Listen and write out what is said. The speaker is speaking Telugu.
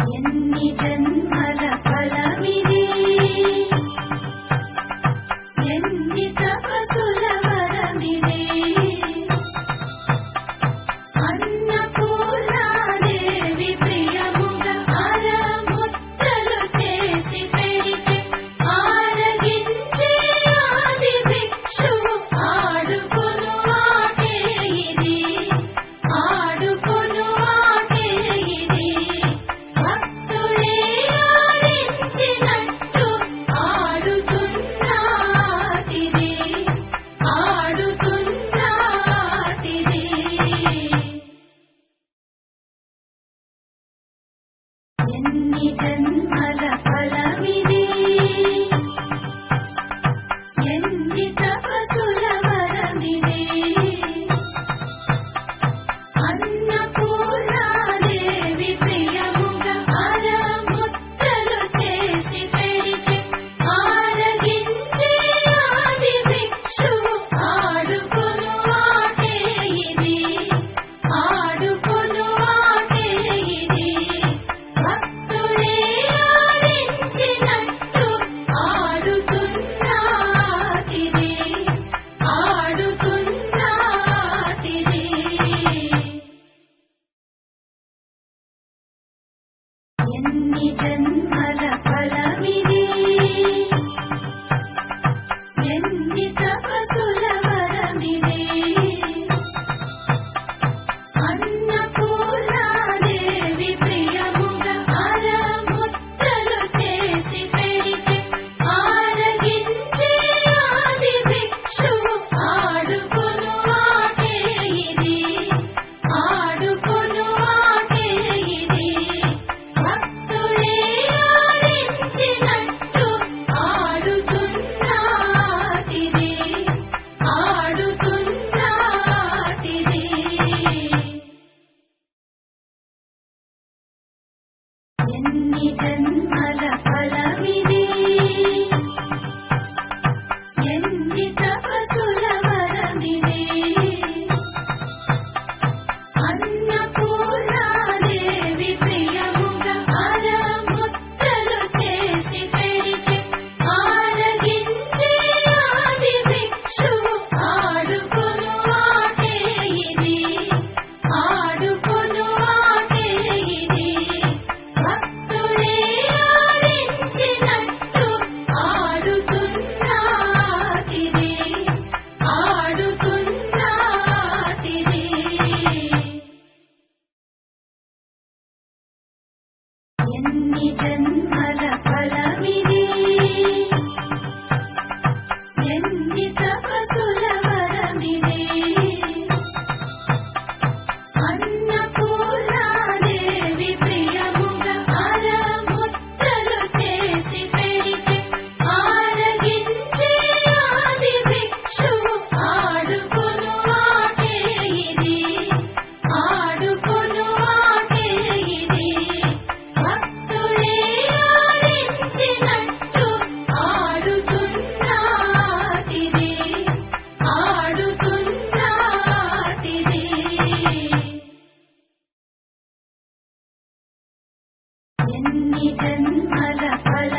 ఎన్ని జన్మల ఫలమిది, ఎన్ని తపస్సుల వరమిది. అన్నపూర్ణాదేవి ప్రియముగా అరముద్దలు చేసి పెడితే ఆరగించే ఆది భిక్షువు ఆడుకొను ఆటే ఇది, ఆడుకొను ఆటే ఇది. భక్తుడే ఆడించినట్టు ఆడుతున్నాటిది, ఆడుతున్నాటిది. ఎన్ని జన్మల ఫలమిది, ఎన్ని తపస్సుల వరమిది. అన్నపూర్ణాదేవి ప్రియముగా అరముద్దలు చేసి పెడితే ఆరగించే ఆది భిక్షువు ఆడుకొను ఆటే ఇది, ఆడుకొను ఆటే ఇది. భక్తుడే ఆడించినట్టు ఆడుతున్నాటిది, ఆడుతున్నాటిది. ఎన్ని జన్మల ఫలమిది, ఎన్ని తపస్సుల వరమిది. అన్నపూర్ణాదేవి ప్రియముగా అరముద్దలు చేసి పెడితే ఆరగించే ఆది భిక్షువు ఆడుకొను ఆటే ఇది, ఆడుకొను ఆటే ఇది. భక్తుడే ఆడించినట్టు ఆడుతున్నాటిది, ఆడుతున్నాటిది. ఎన్ని జన్మల ఫలమిది, ఎన్ని తపస్సుల వరమిది. అన్నపూర్ణాదేవి ప్రియముగా అరముద్దలు చేసి పెడితే ఆరగించే ఆది భిక్షువు ఆడుకొను ఆటే ఇది, ఆడుకొను ఆటే ఇది. భక్తుడే ఆడించినట్టు ఆడుతున్నాటిది, ఆడుతున్నాటిది. ఎన్ని జన్మల ఫలమిది, ఎన్ని తపస్సుల వరమిది. అన్నపూర్ణాదేవి ప్రియముగా అరముద్దలు చేసి పెడితే ఆరగించే ఆది భిక్షువు ఆడుకొను ఆటే ఇది, ఆడుకొను ఆటే ఇది. భక్తుడే ఆడించినట్టు ఆడుతున్నాటిది, ఆడుతున్నాటిది. ఎన్ని జన్మల ఫల